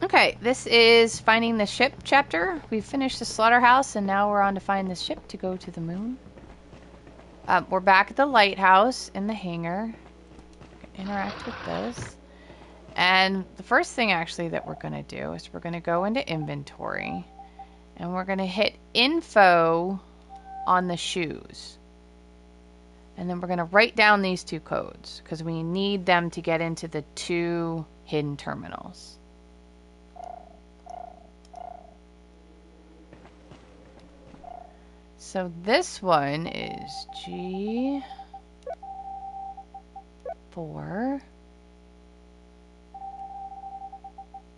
Okay, this is finding the ship chapter. We've finished the slaughterhouse, and now we're on to find the ship to go to the moon. We're back at the lighthouse in the hangar. Interact with this. And the first thing actually that we're going to do is we're going to go into inventory. And we're going to hit info on the shoes. And then we're going to write down these two codes because we need them to get into the 2 hidden terminals. So this one is G4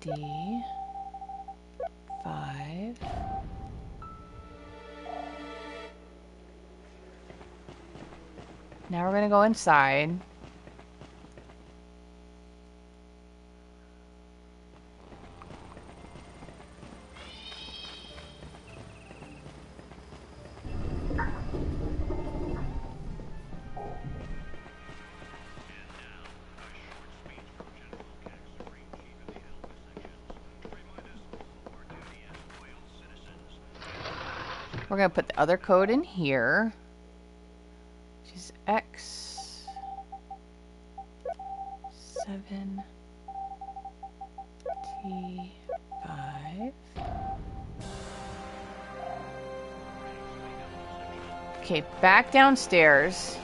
D5 Now we're going to go inside. We're going to put the other code in here, which is X7T5. Okay, back downstairs.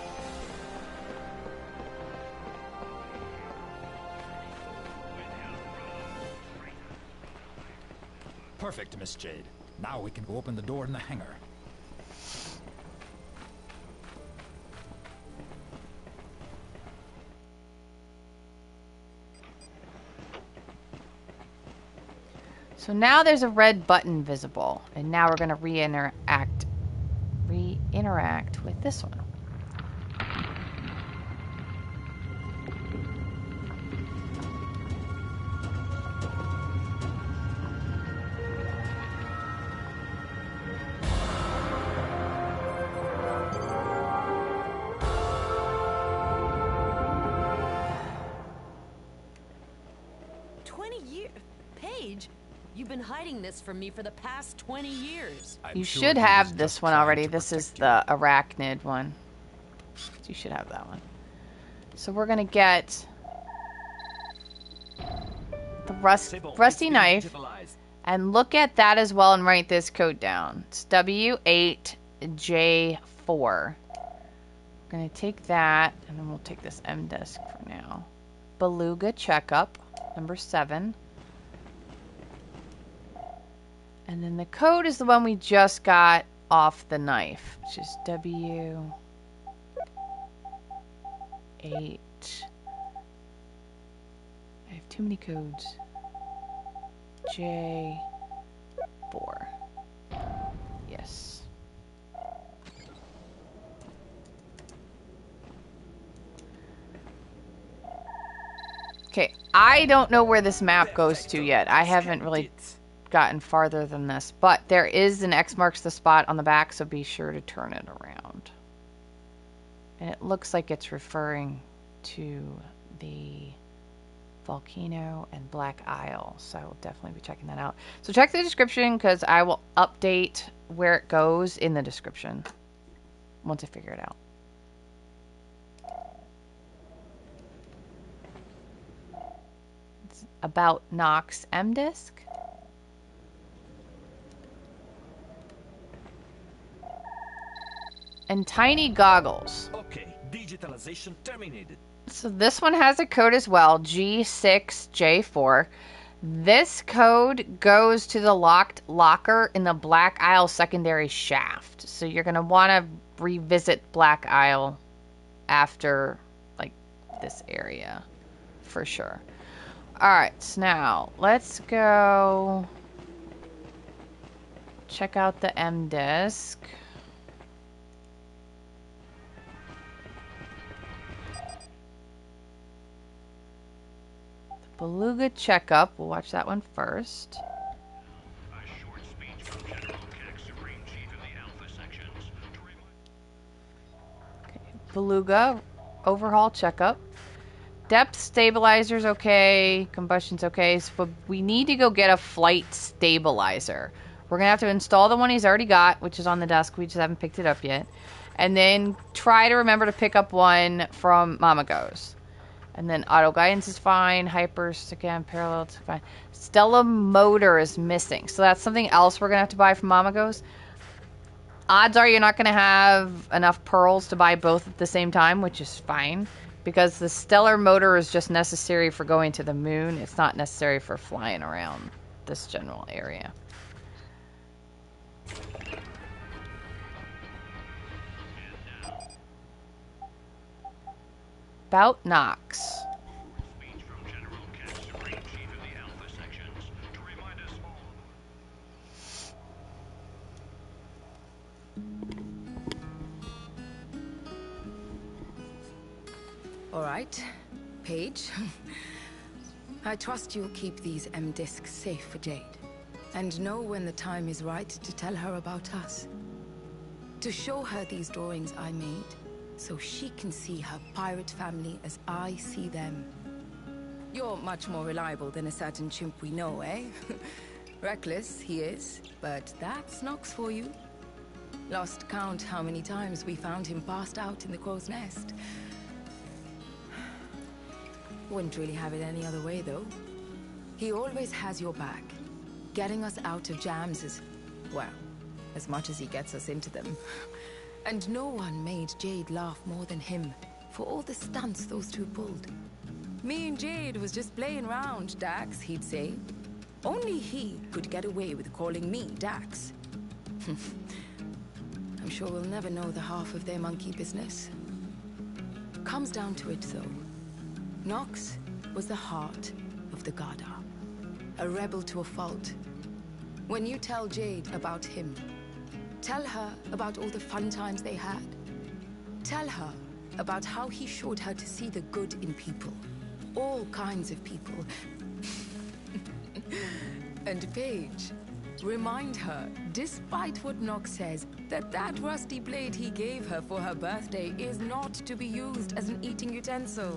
Perfect, Miss Jade. Now we can go open the door in the hangar. So now there's a red button visible, and now we're going to re-interact with this one. Pey'j, you've been hiding this from me for the past 20 years. You should have this one already. This is the arachnid one. You should have that one. So we're going to get the rusty knife and look at that as well and write this code down. It's W8J4. We're going to take that, and then we'll take this M disk for now. Beluga checkup, number 7. And then the code is the one we just got off the knife, which is W8. I have too many codes. J4. Yes. Okay, I don't know where this map goes to yet. I haven't really gotten farther than this, but there is an X marks the spot on the back, so be sure to turn it around. And it looks like it's referring to the volcano and Black Isle, so I will definitely be checking that out. So check the description because I will update where it goes in the description once I figure it out. It's about Nox M disk. And tiny goggles. Okay, digitalization terminated. So this one has a code as well, G6J4. This code goes to the locked locker in the Black Isle secondary shaft. So you're going to want to revisit Black Isle after, like, this area for sure. Alright, so now let's go check out the M disk. Beluga checkup. We'll watch that one first. Okay. Beluga overhaul checkup. depth stabilizer's okay, combustion's okay, but we need to go get a flight stabilizer. We're going to have to install the one he's already got, which is on the desk. We just haven't picked it up yet. And then try to remember to pick up one from Mama Goes. And then auto guidance is fine. Hypers, again, parallel to fine. Stella motor is missing. So that's something else we're going to have to buy from Mama Goes. Odds are you're not going to have enough pearls to buy both at the same time, which is fine. Because the stellar motor is just necessary for going to the moon. It's not necessary for flying around this general area. About Nox. All right, Pey'j. I trust you'll keep these M-discs safe for Jade, and know when the time is right to tell her about us. To show her these drawings I made, so she can see her pirate family as I see them. You're much more reliable than a certain chimp we know, eh? Reckless, he is, but that's Nox for you. Lost count how many times we found him passed out in the crow's nest. Wouldn't really have it any other way, though. He always has your back. Getting us out of jams is, well, as much as he gets us into them. And no one made Jade laugh more than him, for all the stunts those two pulled. Me and Jade was just playing around, Dax, he'd say. Only he could get away with calling me Dax. I'm sure we'll never know the half of their monkey business. Comes down to it, though. Nox was the heart of the Garda. A rebel to a fault. When you tell Jade about him, tell her about all the fun times they had. Tell her about how he showed her to see the good in people. All kinds of people. And Pey'j, remind her, despite what Nox says, that rusty blade he gave her for her birthday is not to be used as an eating utensil.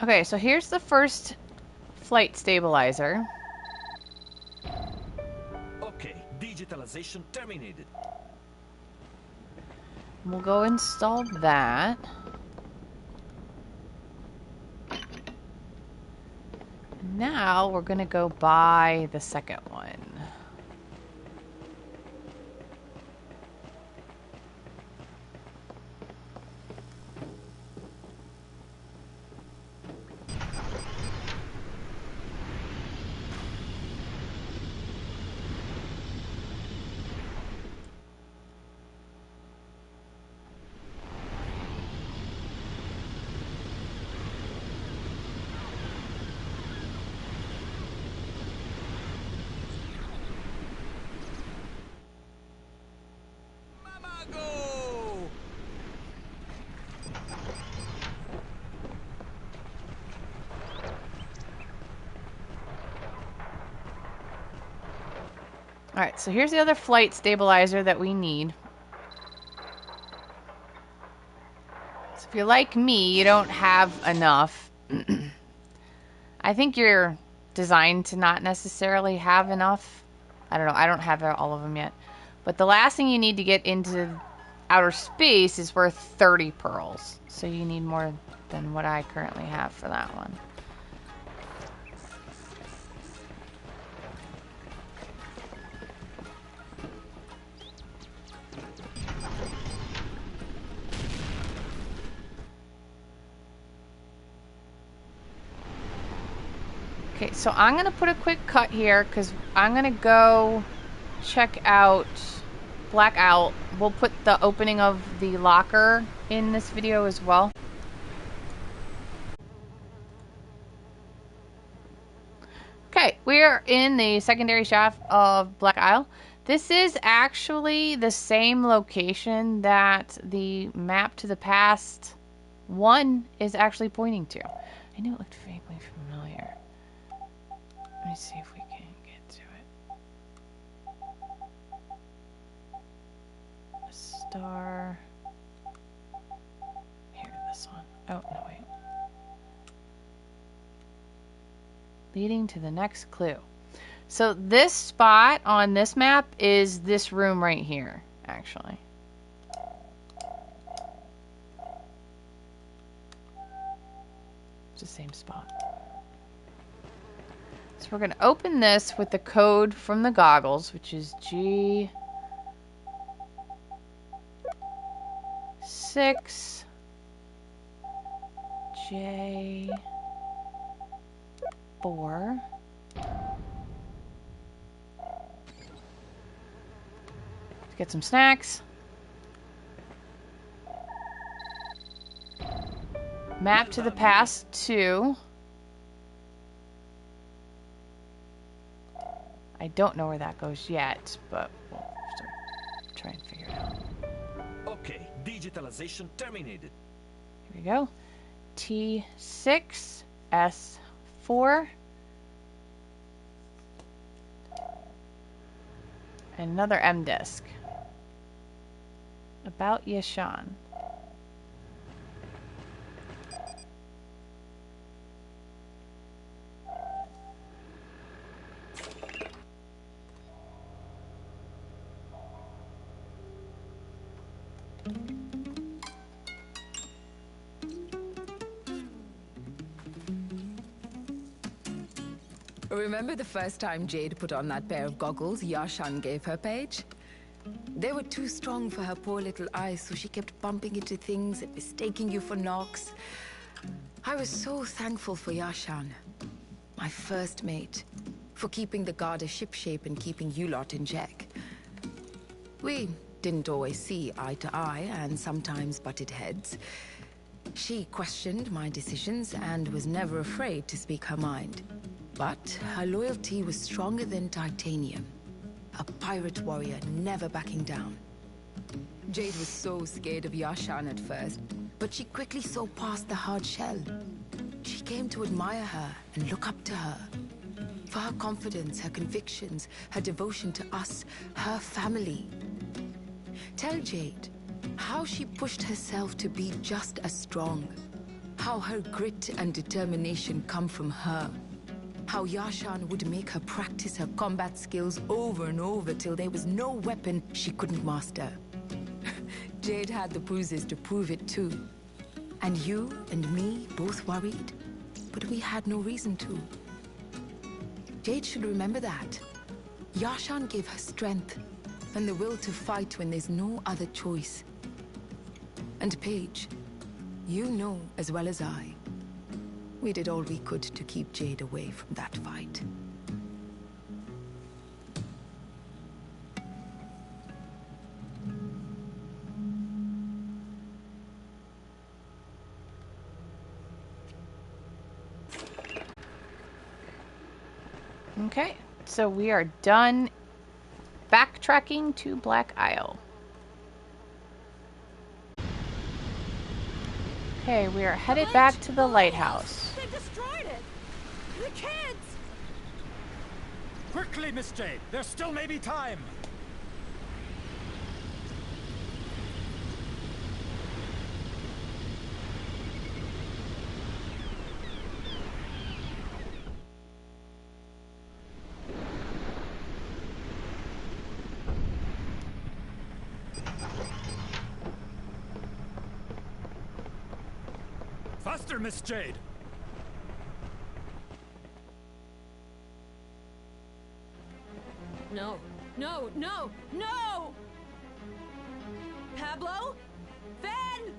Okay, so here's the first flight stabilizer. Okay, digitalization terminated. We'll go install that. Now we're gonna go buy the second one. Alright, so here's the other flight stabilizer that we need. So if you're like me, you don't have enough. I think you're designed to not necessarily have enough. I don't know, I don't have all of them yet. But the last thing you need to get into outer space is worth 30 pearls. So you need more than what I currently have for that one. Okay, so I'm going to put a quick cut here because I'm going to go check out Blackout. We'll put the opening of the locker in this video as well. Okay, Okay, we're in the secondary shaft of Black Isle. This is actually the same location that the map to the past 1 is actually pointing to. I knew it looked vaguely familiar. Let me see if we can get to it. A star. Here, this one. Oh, no, wait. Leading to the next clue. So this spot on this map is this room right here, actually. It's the same spot. So we're going to open this with the code from the goggles, which is G6 J4. Let's get some snacks. Map to the past 2. I don't know where that goes yet, but we'll start try and figure it out. Okay, digitalization terminated. Here we go. T6 S4. And another M disk. About Yashan. Remember the first time Jade put on that pair of goggles Yashan gave her, Pey'j? They were too strong for her poor little eyes, so she kept bumping into things and mistaking you for Nox. I was so thankful for Yashan, my first mate, for keeping the Garda shipshape and keeping you lot in check. We didn't always see eye to eye and sometimes butted heads. She questioned my decisions and was never afraid to speak her mind. But her loyalty was stronger than titanium. A pirate warrior never backing down. Jade was so scared of Yashan at first, but she quickly saw past the hard shell. She came to admire her and look up to her. For her confidence, her convictions, her devotion to us, her family. Tell Jade how she pushed herself to be just as strong. How her grit and determination come from her. How Yashan would make her practice her combat skills over and over till there was no weapon she couldn't master. Jade had the bruises to prove it too. And you and me both worried, but we had no reason to. Jade should remember that. Yashan gave her strength and the will to fight when there's no other choice. And Pey'j, you know as well as I, we did all we could to keep Jade away from that fight. Okay, so we are done backtracking to Black Isle. Okay, we are headed back to the lighthouse. They destroyed it! The kids! Quickly, Miss Jade! There still may be time! Faster, Miss Jade! No, no, no, no! Pablo? Fen!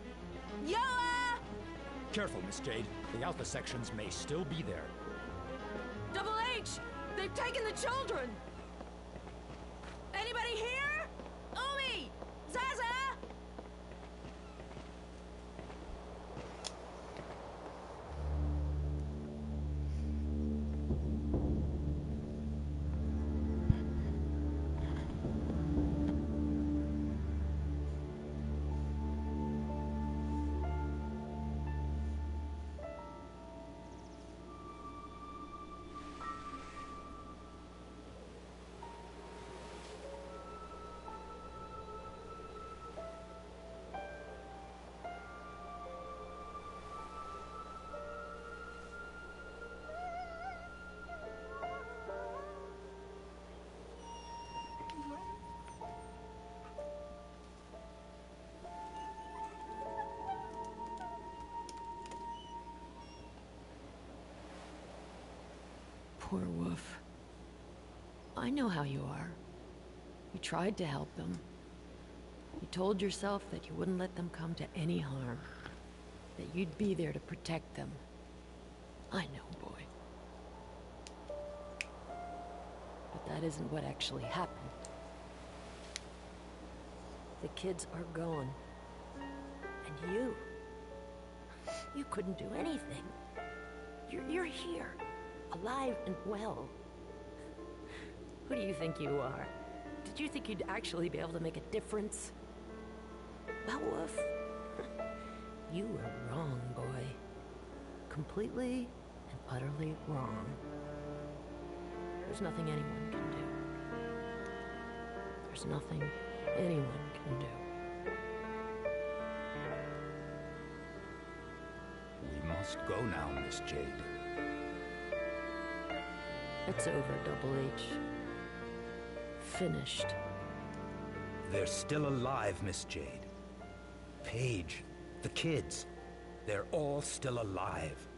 Yoa! Careful, Miss Jade. The Alpha sections may still be there. Double H! They've taken the children! Anybody here? Umi! Zaza! Poor Wolf. I know how you are. You tried to help them. You told yourself that you wouldn't let them come to any harm. That you'd be there to protect them. I know, boy. But that isn't what actually happened. The kids are gone. And you couldn't do anything. You're here, alive and well. Who do you think you are? Did you think you'd actually be able to make a difference? Well, Wolf, you were wrong, boy. Completely and utterly wrong. There's nothing anyone can do. There's nothing anyone can do. We must go now, Miss Jade. It's over, Double H. Finished. They're still alive, Miss Jade. Pey'j, the kids, they're all still alive.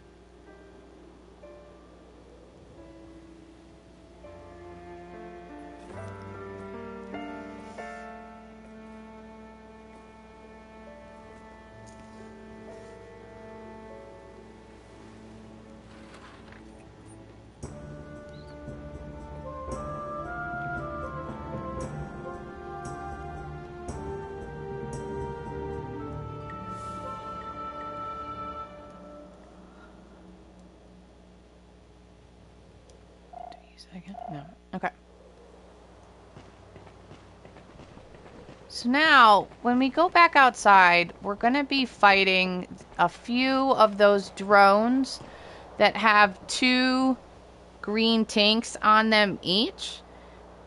Second? No. Okay. So now, when we go back outside, we're going to be fighting a few of those drones that have 2 green tanks on them each.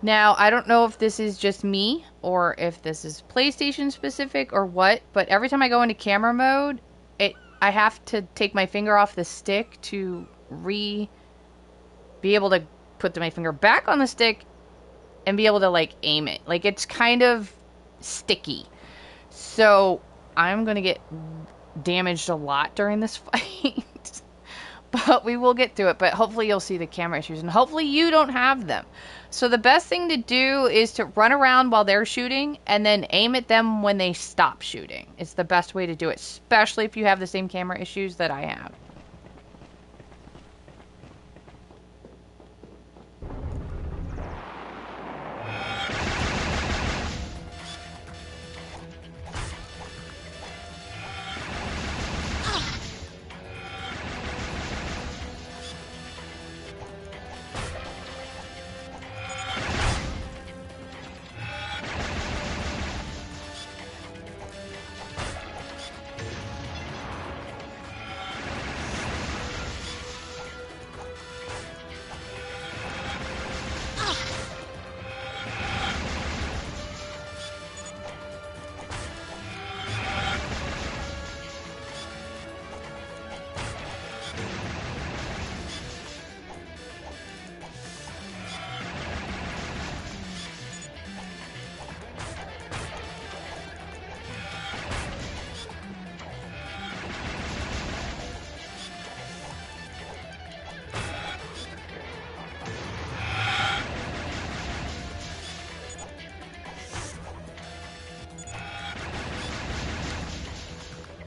Now, I don't know if this is just me or if this is PlayStation specific or what, but every time I go into camera mode, I have to take my finger off the stick to be able to put my finger back on the stick and be able to like aim it. Like it's kind of sticky. So I'm gonna get damaged a lot during this fight. But we will get through it. But hopefully you'll see the camera issues and hopefully you don't have them. So the best thing to do is to run around while they're shooting and then aim at them when they stop shooting. It's the best way to do it, especially if you have the same camera issues that I have.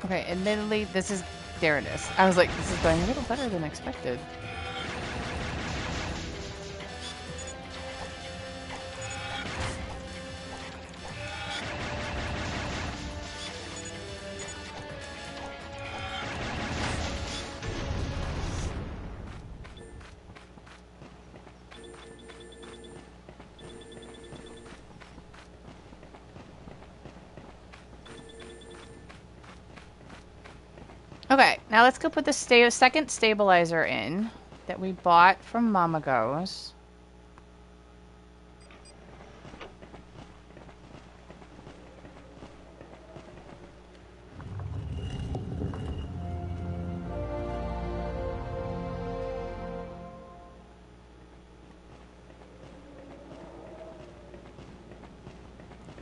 Okay, admittedly, there it is. I was like, this is going a little better than expected. Okay, now let's go put the second stabilizer in that we bought from Mama Goes.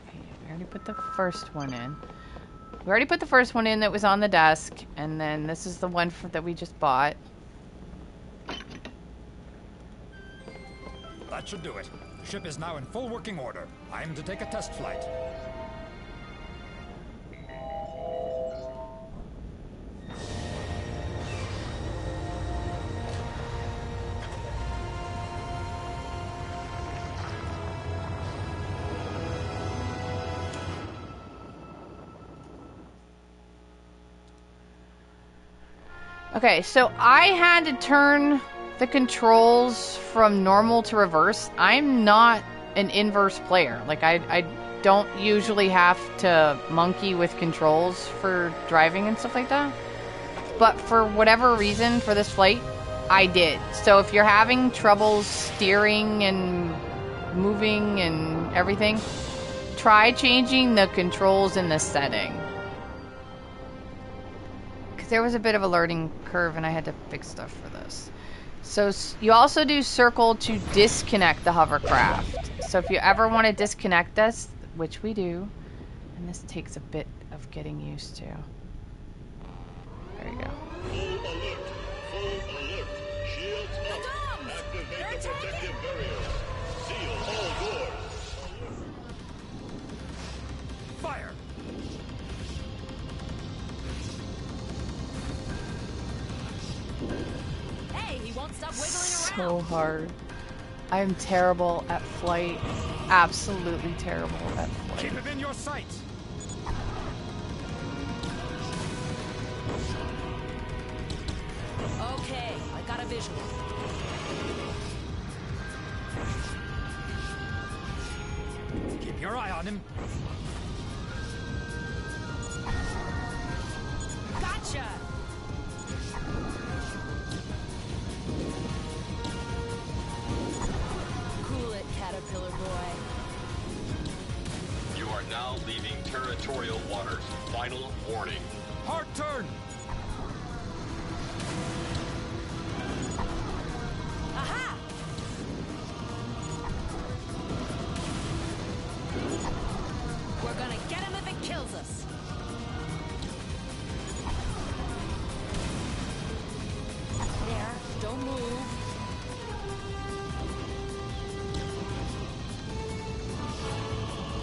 Okay, we already put the first one in. We already put the first one in that was on the desk, and then this is the one that we just bought. That should do it. Ship is now in full working order. I am to take a test flight. Okay, so I had to turn the controls from normal to reverse. I'm not an inverse player. Like, I don't usually have to monkey with controls for driving and stuff like that. But for whatever reason, for this flight, I did. So if you're having trouble steering and moving and everything, try changing the controls in the setting. There was a bit of a learning curve and I had to fix stuff for this. So you also do circle to disconnect the hovercraft. So if you ever want to disconnect this, which we do, and this takes a bit of getting used to. There you go. Full alert! Full alert! Shields up! Activate the protective barriers! Seal all doors! Fire! Hey, he won't stop wiggling So around. hard. I'm terrible at flight. Absolutely terrible at flight. Keep it in your sights! Okay, I got a visual. Keep your eye on him. Gotcha! Cool it, Caterpillar boy. You are now leaving territorial waters. Final warning. Hard turn! Aha! We're gonna get him if it kills us. There, don't move.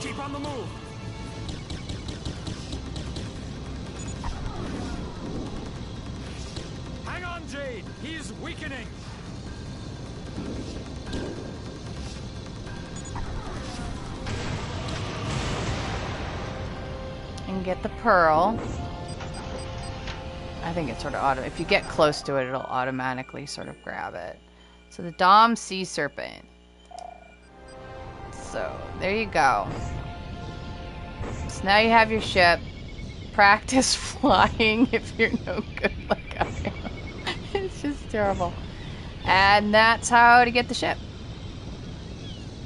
Keep on the move! Hang on, Jade! He's weakening! And get the pearl. I think it's sort of auto. If you get close to it, it'll automatically sort of grab it. So the Dom Sea Serpent. So there you go. So now you have your ship. Practice flying if you're no good like I am. It's just terrible. And that's how to get the ship.